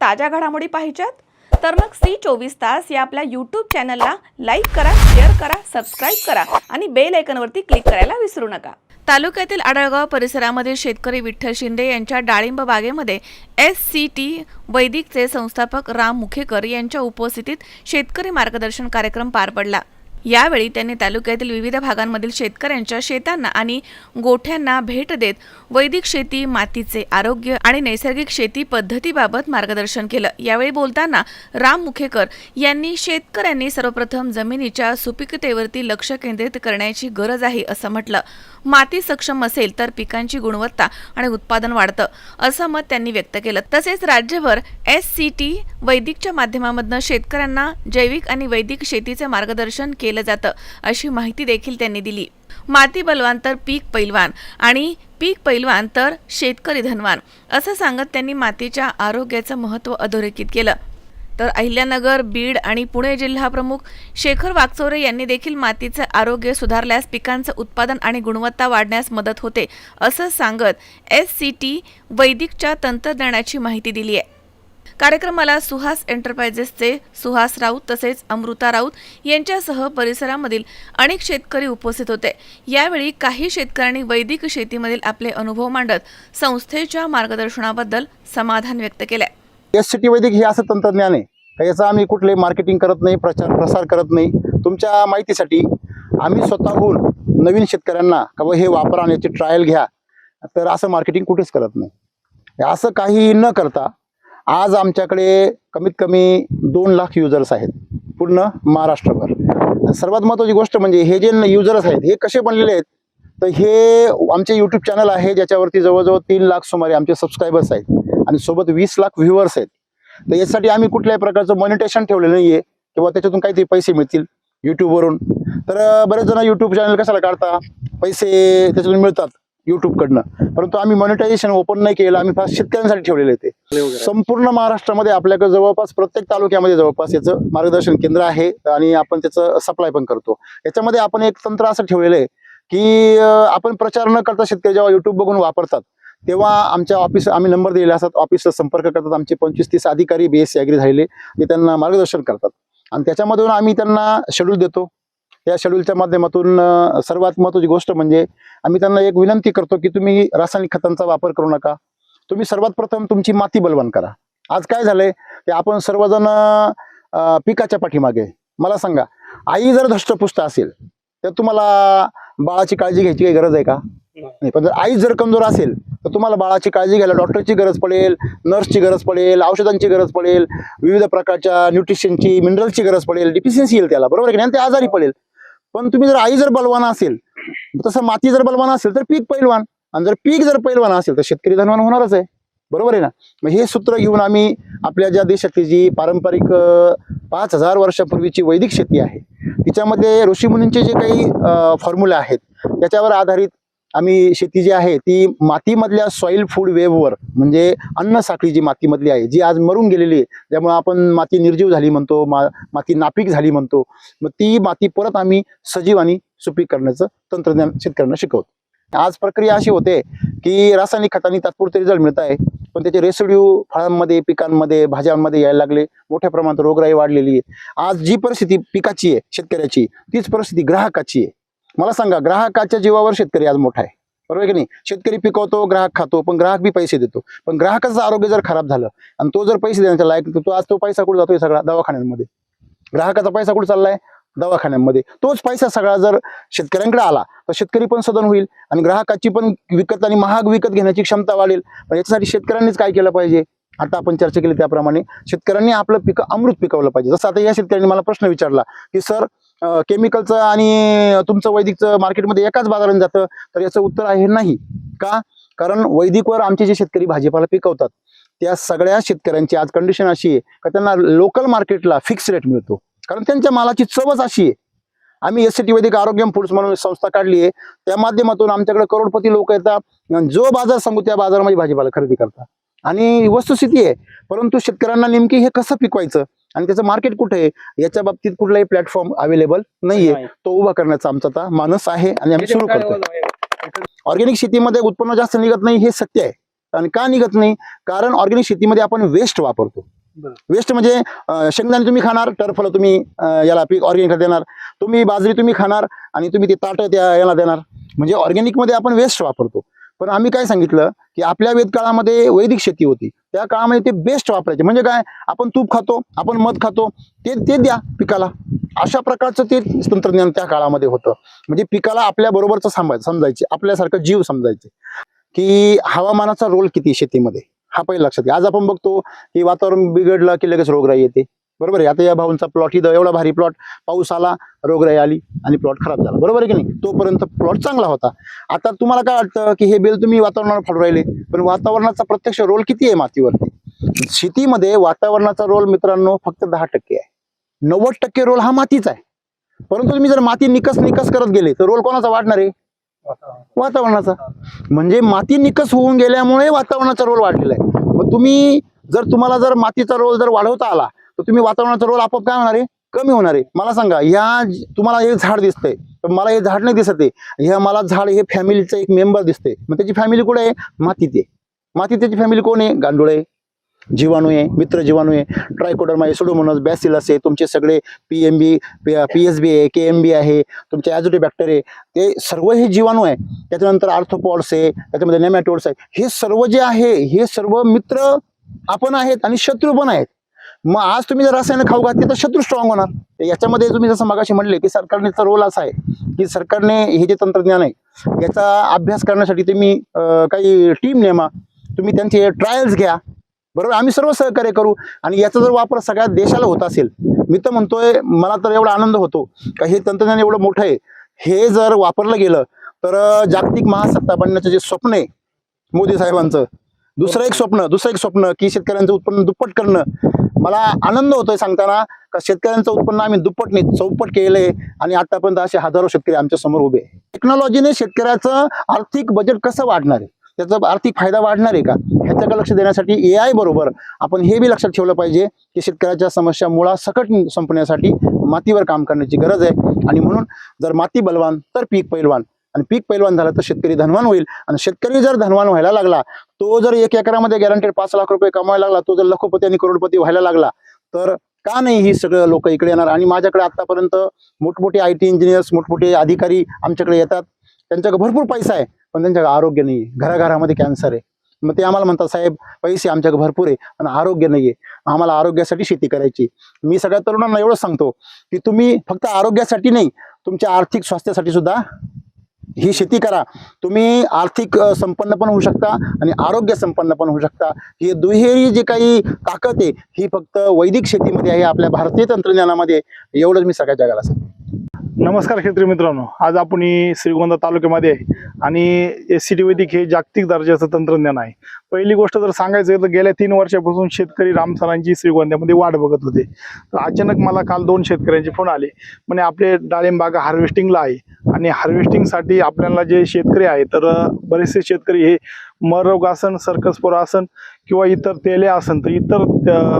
ताज्या घडामोडी पाहिजेत तर मग C24 या आपल्या YouTube चॅनलला लाईक करा, शेअर करा, सबस्क्राइब करा आणि बेल आयकॉनवरती क्लिक करायला विसरू नका। तालुक्यातील आडळगाव परिसरामधील शेतकरी विठ्ठल शिंदे यांच्या डाळिंब बागेमध्ये SCT वैदिकचे संस्थापक राम मुखेकर यांच्या उपस्थितीत शेतकरी मार्गदर्शन कार्यक्रम पार पडला। यावेळी त्यांनी तालुक्यातील विविध भागांमधील शेतकऱ्यांच्या शेतांना आणि गोठ्यांना भेट देत वैदिक शेती, मातीचे आरोग्य आणि नैसर्गिक शेती पद्धतीबाबत मार्गदर्शन केलं। यावेळी बोलताना राम मुखेकर यांनी शेतकऱ्यांनी सर्वप्रथम जमिनीच्या सुपीकतेवरती लक्ष केंद्रित करण्याची गरज आहे असं म्हटलं। माती सक्षम असेल तर पिकांची गुणवत्ता आणि उत्पादन वाढतं असं मत त्यांनी व्यक्त केलं। तसेच राज्यभर SCT वैदिकच्या माध्यमातून शेतकऱ्यांना जैविक आणि वैदिक शेतीचे मार्गदर्शन केलं जातं अशी माहिती देखील त्यांनी दिली। माती बलवान तर पीक पैलवान आणि पीक पैलवान तर शेतकरी धनवान असं सांगत त्यांनी मातीच्या आरोग्याचं महत्त्व अधोरेखित केलं। तर अहिल्यानगर, बीड आणि पुणे जिल्हा प्रमुख शेखर वागचौरे यांनी देखील मातीचे आरोग्य सुधारल्यास पिकांचं उत्पादन आणि गुणवत्ता वाढण्यास मदत होते असं सांगत SCT वैदिकच्या तंत्रज्ञानाची माहिती दिली आहे। कार्यक्रमाला सुहास एंटरप्राइजेसचे सुहास राऊत तसेच अमृता राऊत यांच्यासह परिसरामधील अनेक शेतकरी उपस्थित होते। यावेळी काही शेतकऱ्यांनी वैदिक शेतीमधील आपले अनुभव मांडत संस्थेच्या मार्गदर्शनाबद्दल समाधान व्यक्त केले। SCT वैदिक हे असं तंत्रज्ञान आहे का याचं आम्ही कुठले मार्केटिंग करत नाही, प्रचार प्रसार करत नाही। तुमच्या माहितीसाठी आम्ही स्वतःहून नवीन शेतकऱ्यांना का हे वापरा आणि याची ट्रायल घ्या तर असं मार्केटिंग कुठेच करत नाही। असं काही न करता आज आमच्याकडे कमीत कमी 2 लाख युजर्स आहेत पूर्ण महाराष्ट्रभर। सर्वात महत्त्वाची गोष्ट म्हणजे हे जे युजर्स आहेत हे कसे बनलेले आहेत तर हे आमचे YouTube चॅनल आहे ज्याच्यावरती जवळजवळ 3 लाख सुमारे आमचे सबस्क्रायबर्स आहेत आणि सोबत 20 लाख व्ह्यूअर्स आहेत। तर यासाठी आम्ही कुठल्याही प्रकारचं मॉनिटेशन ठेवलेलं नाहीये किंवा त्याच्यातून काहीतरी पैसे मिळतील YouTubeवरून। तर बरेच जण YouTube चॅनल कशाला काढता, पैसे त्याच्यातून मिळतात YouTubeकडनं, परंतु आम्ही मॉनिटायझेशन ओपन नाही केलं। आम्ही फार शेतकऱ्यांसाठी ठेवलेलं आहे ते। संपूर्ण महाराष्ट्रामध्ये आपल्याकडे जवळपास प्रत्येक तालुक्यामध्ये जवळपास याचं मार्गदर्शन केंद्र आहे आणि आपण त्याचं सप्लाय पण करतो। याच्यामध्ये आपण एक तंत्र असं ठेवलेलं आहे की आपण प्रचार न करता शेतकरी जेव्हा YouTube बघून वापरतात तेव्हा आमच्या ऑफिस आम्ही नंबर दिलेले असतात, ऑफिसचा संपर्क करतात। आमचे 25-30 अधिकारी BSc ॲग्री झालेले ते त्यांना मार्गदर्शन करतात आणि त्याच्यामधून आम्ही त्यांना शेड्यूल देतो। त्या शेड्यूलच्या माध्यमातून सर्वात महत्त्वाची गोष्ट म्हणजे आम्ही त्यांना एक विनंती करतो की तुम्ही रासायनिक खतांचा वापर करू नका। तुम्ही सर्वात प्रथम तुमची माती बलवान करा। आज काय झालंय की आपण सर्वजण पिकाच्या पाठीमागे। मला सांगा, आई जर धष्टपुष्ट असेल तर तुम्हाला बाळाची काळजी घ्यायची काही गरज आहे का? नाही। पण जर आई जर कमजोर असेल तर तुम्हाला बाळाची काळजी घ्यायला डॉक्टरची गरज पडेल, नर्सची गरज पडेल, औषधांची गरज पडेल, विविध प्रकारच्या न्यूट्रिशनची, मिनरलची गरज पडेल, डिफिशियन्सी येईल त्याला, बरोबर आहे की नाही? ते आजारी पडेल। पण तुम्ही जर आई जर बलवान असेल तसं माती जर बलवान असेल तर पीक पैलवान, आणि जर पीक जर पैलवान असेल तर शेतकरी धनवान होणारच आहे, बरोबर आहे ना? मग हे सूत्र घेऊन आम्ही आपल्या ज्या देशातली जी पारंपरिक 5000 वर्षापूर्वीची वैदिक शेती आहे तिच्यामध्ये ऋषीमुनींचे जे काही फॉर्म्युला आहेत त्याच्यावर आधारित आम्ही शेती जी आहे ती मातीमधल्या सॉइल फूड वेव्हवर, म्हणजे अन्न साखळी जी मातीमधली आहे जी आज मरून गेलेली आहे, त्यामुळे आपण माती निर्जीव झाली म्हणतो, माती नापीक झाली म्हणतो, मग ती माती परत आम्ही सजीव आणि सुपीक करण्याचं तंत्रज्ञान शेतकऱ्यांना शिकवतो। आज प्रक्रिया अशी होते की रासायनिक खतांनी तात्पुरते रिझल्ट मिळत आहे, पण त्याचे रेसिड्यू फळांमध्ये, पिकांमध्ये, भाज्यांमध्ये यायला लागले, मोठ्या प्रमाणात रोगराई वाढलेली आहे। आज जी परिस्थिती पिकाची आहे शेतकऱ्याची तीच परिस्थिती ग्राहकाची आहे। मला सांगा, ग्राहकाच्या जीवावर शेतकरी आज मोठा आहे, बरोबर की नाही? शेतकरी पिकवतो, ग्राहक खातो, पण ग्राहक बी पैसे देतो। पण ग्राहकाचं आरोग्य जर खराब झालं आणि तो जर पैसे देण्याच्या लायक तो आज तो पैसा कुठे जातोय? सगळा दवाखान्यांमध्ये। ग्राहकाचा पैसा कुठे चाललाय? दवाखान्यांमध्ये। तोच पैसा सगळा जर शेतकऱ्यांकडे आला तर शेतकरी पण सदन होईल आणि ग्राहकाची पण विकत आणि महाग विकत घेण्याची क्षमता वाढेल। पण याच्यासाठी शेतकऱ्यांनीच काय केलं पाहिजे? आता आपण चर्चा केली त्याप्रमाणे शेतकऱ्यांनी आपलं पीक अमृत पिकवलं पाहिजे। जसं आता या शेतकऱ्यांनी मला प्रश्न विचारला की सर केमिकलचं आणि तुमचं वैदिकचं मार्केटमध्ये एकाच बाजारात जातं, तर याचं उत्तर आहे नाही। का? कारण वैदिकवर आमचे जे शेतकरी भाजीपाला पिकवतात त्या सगळ्या शेतकऱ्यांची आज कंडिशन अशी आहे का त्यांना लोकल मार्केटला फिक्स रेट मिळतो, कारण त्यांच्या मालाची चवच अशी आहे। आम्ही SCT वैदिक आरोग्यम फूड्स म्हणून संस्था काढली आहे, त्या माध्यमातून आमच्याकडे करोडपती लोक येतात, जो बाजार सांगू त्या बाजारामध्ये भाजीपाला खरेदी करतात आणि वस्तुस्थिती आहे। परंतु शेतकऱ्यांना नेमकी हे कसं पिकवायचं आणि त्याचं मार्केट कुठे आहे याच्या बाबतीत कुठलाही प्लॅटफॉर्म अवेलेबल नाहीये। तो उभा करण्याचा आमचा आता मानस आहे आणि आम्ही सुरू करतो। ऑर्गॅनिक शेतीमध्ये उत्पन्न जास्त निघत नाही हे सत्य आहे। आणि का निघत नाही? कारण ऑर्गॅनिक शेतीमध्ये आपण वेस्ट वापरतो। वेस्ट म्हणजे शेंगदाणे तुम्ही खाणार, टरफल तुम्ही याला पीक ऑर्गॅनिक देणार, तुम्ही बाजरी तुम्ही खाणार आणि तुम्ही ते ताटं त्या याला देणार. म्हणजे ऑर्गॅनिक मध्ये आपण वेस्ट वापरतो. पण आम्ही काय सांगितलं की आपल्या वेदकाळामध्ये वैदिक शेती होती, त्या काळामध्ये ते बेस्ट वापरायचे. म्हणजे काय, आपण तूप खातो, आपण मध खातो, ते द्या पिकाला. अशा प्रकारचं ते तंत्रज्ञान त्या काळामध्ये होतं. म्हणजे पिकाला आपल्या बरोबरच समजायचे, आपल्यासारखं जीव समजायचे. की हवामानाचा रोल किती शेतीमध्ये हा पहिला लक्षात घ्या. आज आपण बघतो की वातावरण बिघडलं की लगेच रोगराई येते, बरोबर आहे. आता या भाऊंचा प्लॉट इथं एवढा भारी प्लॉट, पाऊस आला, रोगराई आली आणि प्लॉट खराब झाला, बरोबर आहे की नाही. तोपर्यंत प्लॉट चांगला होता. आता तुम्हाला काय वाटतं की हे बेल तुम्ही वातावरणावर फाडू राहिले, पण वातावरणाचा प्रत्यक्ष रोल किती आहे मातीवरती. शेतीमध्ये वातावरणाचा रोल मित्रांनो फक्त 10% आहे. 90% रोल हा मातीचा आहे. परंतु तुम्ही जर माती निकस करत गेले तर रोल कोणाचा वाढणार आहे, वातावरणाचा. म्हणजे माती निकस होऊन गेल्यामुळे वातावरणाचा रोल वाढलेला आहे. मग तुम्ही तुम्हाला जर मातीचा रोल जर वाढवता आला तर तुम्ही वातावरणाचा रोल आपोआप काय होणार आहे, कमी होणार आहे. मला सांगा, तुम्हाला हे झाड दिसतंय, पण मला हे झाड नाही दिसत आहे. मला झाड हे फॅमिलीचं एक मेंबर दिसते, मग त्याची फॅमिली कुठे आहे, मातीत आहे. मातीत त्याची फॅमिली कोण आहे, गांडूळ आहे, जीवाणू आहे, मित्र जीवाणू आहे, ट्रायकोडर्मा आहे, सुडोमोनास, बॅसिलस आहे, तुमचे सगळे PSB आहे, KMB आहे, तुमचे ॲझोटिबॅक्टर आहे, ते सर्व हे जीवाणू आहे. त्याच्यानंतर आर्थ्रोपॉड्स आहे, त्याच्यामध्ये नेमॅटोड्स आहे. हे सर्व जे आहे हे सर्व मित्र आपण आहेत आणि शत्रू पण आहेत. मग आज तुम्ही जर रसायन खाऊ घातली तर शत्रू स्ट्रॉंग होणार. याच्यामध्ये तुम्ही जसं मगाशी म्हणले की सरकारनेचा रोल असा आहे की सरकारने हे जे तंत्रज्ञान आहे याचा अभ्यास करण्यासाठी तुम्ही काही टीम नेमा, तुम्ही त्यांचे ट्रायल्स घ्या, बरोबर. आम्ही सर्व सहकार्य करू आणि याचा जर वापर सगळ्या देशाला होत असेल, मी तर म्हणतोय, मला तर एवढा आनंद होतो का हे तंत्रज्ञान एवढं मोठं आहे. हे जर वापरलं गेलं तर जागतिक महासत्ता बनण्याचं जे स्वप्न आहे मोदी साहेबांचं, दुसरं एक स्वप्न की शेतकऱ्यांचं उत्पन्न दुप्पट करणं. मला आनंद होतोय सांगताना का शेतकऱ्यांचं उत्पन्न आम्ही दुप्पट नाही, चौपट केलंय आणि आतापर्यंत असे हजारो शेतकरी आमच्या समोर उभे आहे. टेक्नॉलॉजीने शेतकऱ्याचं आर्थिक बजेट कसं वाढणार आहे, त्याचा आर्थिक फायदा वाढणार आहे का, ह्याच्याकडे लक्ष देण्यासाठी AI बरोबर आपण हे बी लक्षात ठेवलं पाहिजे की शेतकऱ्याच्या समस्या मुळासकट संपण्यासाठी मातीवर काम करण्याची गरज आहे. आणि म्हणून जर माती बलवान तर पीक पैलवान, आणि पीक पैलवान झालं तर शेतकरी धनवान होईल. आणि शेतकरी जर धनवान व्हायला लागला, तो जर 1 एकरामध्ये गॅरंटेड 5 लाख रुपये कमवायला लागला, तो जर लखोपती आणि करोडपती व्हायला लागला, तर का नाही ही सगळं लोक इकडे येणार. आणि माझ्याकडे आतापर्यंत मोठमोठे IT इंजिनियर्स, मोठमोठे अधिकारी आमच्याकडे येतात. त्यांच्याकडे भरपूर पैसा आहे पण त्यांच्याकडे आरोग्य नाही आहे. घराघरामध्ये कॅन्सर आहे. मग ते आम्हाला म्हणतात, साहेब पैसे आमच्याकडे भरपूर आहे पण आरोग्य नाही आहे, आम्हाला आरोग्यासाठी शेती करायची. मी सगळ्या तरुणांना एवढंच सांगतो की तुम्ही फक्त आरोग्यासाठी नाही, तुमच्या आर्थिक स्वास्थ्यासाठी सुद्धा ही शेती करा. तुम्ही आर्थिक संपन्न पण होऊ शकता आणि आरोग्य संपन्न पण होऊ शकता. ही दुहेरी जी काही ताकद आहे ही फक्त वैदिक शेतीमध्ये आहे, आपल्या भारतीय तंत्रज्ञानामध्ये. एवढंच मी सगळ्या जगाला सांगतो. नमस्कार शेतकरी मित्रांनो, आज आपण श्रीगोंदा तालुक्यामध्ये आहे आणि SCT वैदिक हे जागतिक दर्जाचं तंत्रज्ञान आहे. पहिली गोष्ट जर सांगायचं तर गेल्या 3 वर्षापासून शेतकरी राम सरांची श्रीगोंद्यामध्ये वाट बघत होते. तर अचानक मला काल 2 शेतकऱ्यांचे फोन आले, म्हणजे आपले डाळिंब बागा हार्वेस्टिंगला आहे आणि हार्वेस्टिंगसाठी आपल्याला जे शेतकरी आहे तर बरेचसे शेतकरी हे मररोग असन, सर्कसपोरा असन किंवा इतर तेले असन तर इतर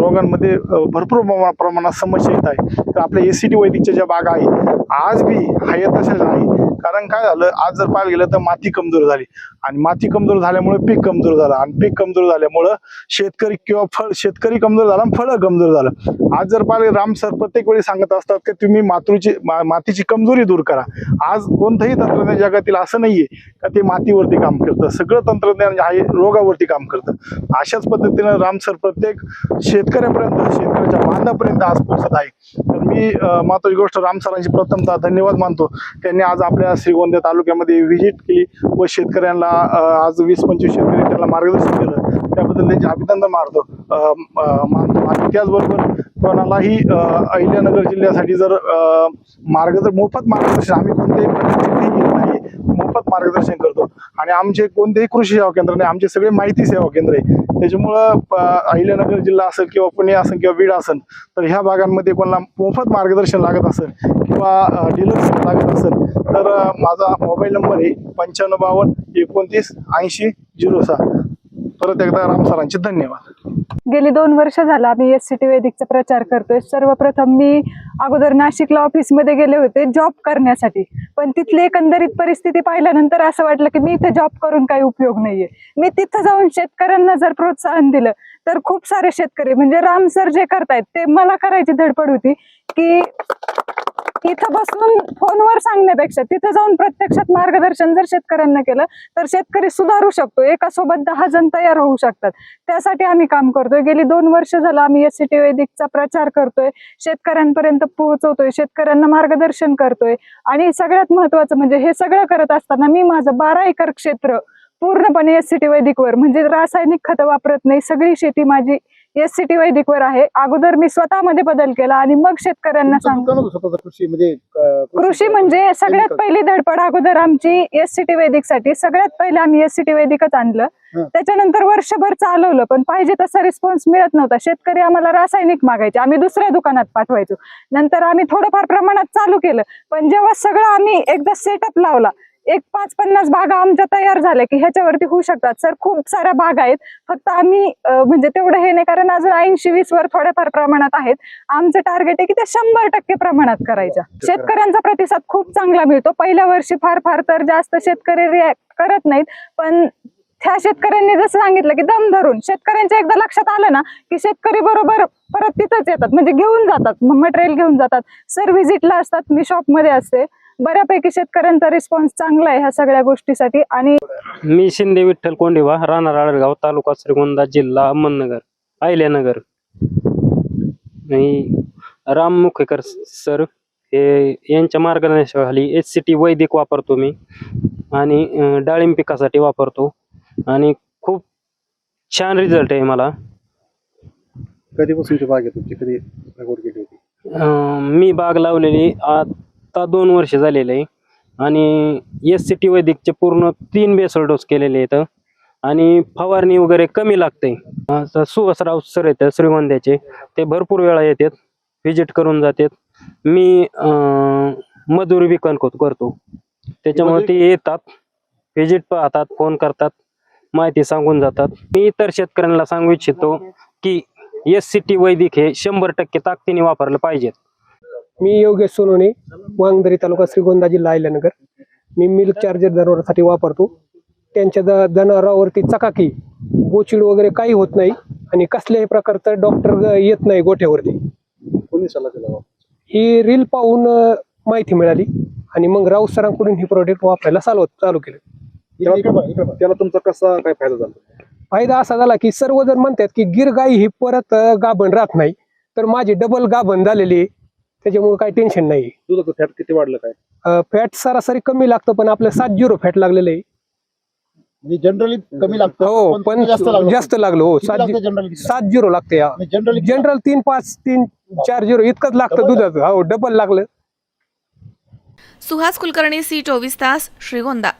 रोगांमध्ये भरपूर प्रमाणात समस्या येत आहे. तर आपल्या SCT वैदिकच्या ज्या बागा आहे आज बी हाय तशाच आहे. कारण काय झालं, आज जर पाहायला गेलं तर माती कमजोर झाली आणि माती कमजोर झाल्यामुळे पीक कमजोर झालं आणि पीक कमजोर झाल्यामुळं शेतकरी कमजोर झाला आणि फळं कमजोर झालं. आज जर पाहिलं, राम सर प्रत्येक वेळी सांगत असतात की तुम्ही मातीची कमजोरी दूर करा. आज कोणतंही तंत्रज्ञान जगातील असं नाहीये का ते मातीवरती काम करतं. सगळं तंत्रज्ञान जे आहे रोगावरती काम करतं. अशाच पद्धतीनं राम सर प्रत्येक शेतकऱ्यापर्यंत, शेतकऱ्याच्या बांधापर्यंत आज पोहोचत आहे. तर मी महत्वाची गोष्ट राम सरांची प्रथमतः धन्यवाद मानतो. त्यांनी आज आपल्या श्रीगोंदा तालुक्यामध्ये व्हिजिट केली व शेतकऱ्यांना आज 20-25 शेतकरी त्यांना मार्गदर्शन केलं, त्याबद्दल त्यांचे अभिनंदन मानतो. आणि त्याचबरोबर कोणालाही अहिल्यानगर जिल्ह्यासाठी जर मोफत मार्गदर्शन, आम्ही कोणत्याही प्रकारची फी घेत नाही, मोफत मार्गदर्शन करतो आणि आमचे कोणतेही कृषी सेवा केंद्र नाही, आमचे सगळे माहिती सेवा केंद्र आहे. त्याच्यामुळं अहिल्यानगर जिल्हा असेल किंवा पुणे असेल किंवा बीड असेल तर ह्या भागांमध्ये कोणाला मोफत मार्गदर्शन लागत असेल किंवा डीलरशिप लागत असेल तर माझा मोबाईल नंबर आहे 9552 29 80 06. परत एकदा राम सरांचे धन्यवाद. गेली 2 वर्ष झालं आम्ही SCT वैदिकचा प्रचार करतोय. सर्वप्रथम मी अगोदर नाशिकला ऑफिसमध्ये गेले होते जॉब करण्यासाठी, पण तिथली एकंदरीत परिस्थिती पाहिल्यानंतर असं वाटलं की मी इथे जॉब करून काही उपयोग नाहीये. मी तिथं जाऊन शेतकऱ्यांना जर प्रोत्साहन दिलं तर खूप सारे शेतकरी म्हणजे राम सर जे करतायत ते मला करायची धडपड होती की इथं बसून फोनवर सांगण्यापेक्षा तिथं जाऊन प्रत्यक्षात मार्गदर्शन जर शेतकऱ्यांना केलं तर शेतकरी सुधारू शकतो. एका सोबत 10 जण तयार होऊ शकतात. त्यासाठी आम्ही काम करतोय. गेली 2 वर्ष झालं आम्ही SCT वैदिकचा प्रचार करतोय, शेतकऱ्यांपर्यंत पोहोचवतोय, शेतकऱ्यांना मार्गदर्शन करतोय. आणि सगळ्यात महत्वाचं म्हणजे हे सगळं करत असताना मी माझं 12 एकर क्षेत्र पूर्णपणे SCT वैदिकवर म्हणजे रासायनिक खतं वापरत नाही. सगळी शेती माझी SCT वैदिकवर आहे. अगोदर मी स्वतःमध्ये बदल केला आणि मग शेतकऱ्यांना कृषी म्हणजे सगळ्यात पहिली धडपड अगोदर आमची SCT वैदिकसाठी. सगळ्यात पहिले आम्ही SCT वैदिकच आणलं. त्याच्यानंतर वर्षभर चालवलं पण पाहिजे तसा रिस्पॉन्स मिळत नव्हता. शेतकरी आम्हाला रासायनिक मागायचे, आम्ही दुसऱ्या दुकानात पाठवायचो. नंतर आम्ही थोडंफार प्रमाणात चालू केलं, पण जेव्हा सगळं आम्ही एकदा सेटअप लावला, एक 5-50 बागा आमच्या तयार झाल्या की ह्याच्यावरती होऊ शकतात. सर खूप साऱ्या बागा आहेत, फक्त आम्ही म्हणजे तेवढं हे नाही, कारण अजून 80-20 वर थोड्याफार प्रमाणात आहेत. आमचं टार्गेट आहे की ते 100% प्रमाणात करायच्या. शेतकऱ्यांचा प्रतिसाद खूप चांगला मिळतो. पहिल्या वर्षी फार तर जास्त शेतकरी रिॲक्ट करत नाहीत, पण त्या शेतकऱ्यांनी जसं सांगितलं की दम धरून शेतकऱ्यांच्या एकदा लक्षात आलं ना की शेतकरी बरोबर परत तिथंच येतात, म्हणजे घेऊन जातात, मटेरियल घेऊन जातात. सर व्हिजिटला असतात, मी शॉपमध्ये असते. बऱ्यापैकी शेतकऱ्यांचा रिस्पॉन्स चांगला आहे ह्या सगळ्या गोष्टीसाठी. आणि मी शिंदे विठ्ठल कोंडिवा, राहणार आळरगाव, तालुका श्रीगोंदा, जिल्हा अहमदनगर, अहिल्यानगर. राम मुखेकर सर हे यांच्या मार्गदर्शनाखाली SCT वैदिक वापरतो मी आणि डाळिंब पिकासाठी वापरतो आणि खूप छान रिझल्ट आहे मला. कधीपासूनची बाग आहे तुमची, कधी लागवड केली होती? मी बाग लावलेली आता 2 वर्ष झालेले आहे आणि SCT वैदिकचे पूर्ण 3 बेसल डोस केलेले आहेत आणि फवारणी वगैरे कमी लागते. सुहासराव सर येतात श्रीगोंद्याचे, ते भरपूर वेळा येतात, व्हिजिट करून जातात. मी मजुरी बी करतो, त्याच्यामुळे ते येतात, व्हिजिट पाहतात, फोन करतात, माहिती सांगून जातात. मी इतर शेतकऱ्यांना सांगू इच्छितो की SCT वैदिक हे 100% ताकदीने वापरलं पाहिजेत. मी योगेश सोनोने, वांगदरी तालुका श्रीगोंदा, जिल्हा अहिल्यानगर. मी मिल्क चार्जर जनावरांसाठी वापरतो. त्यांच्या जनावरांवरती चकाकी, गोचिड वगैरे काही होत नाही आणि कसल्याही प्रकारचं डॉक्टर येत नाही गोठ्यावरती. कोणी सल्ला दिला? ही रील पाहून माहिती मिळाली आणि मग राऊत सरांकडून ही प्रोडक्ट वापरायला चालू केलं. त्याला तुमचा कसा काय फायदा झाला? फायदा असा झाला की सर्वजण म्हणतात की गिर गाई ही परत गाभण राहत नाही, तर माझी डबल गाभण झालेली आहे. त्याच्यामुळे काही टेन्शन नाही. दुधाचं फॅट किती वाढलं काय? फॅट सरासरी कमी लागतं, पण आपलं 70 फॅट लागलेलं आहे. म्हणजे जनरली कमी लागतं, हो पण जास्त लागलं. हो 70 लागते. जनरल 3-5, 3-4 इतकंच लागतं दुधाचं. हो डबल लागलं. सुहास कुलकर्णी, C24 तास, श्रीगोंदा.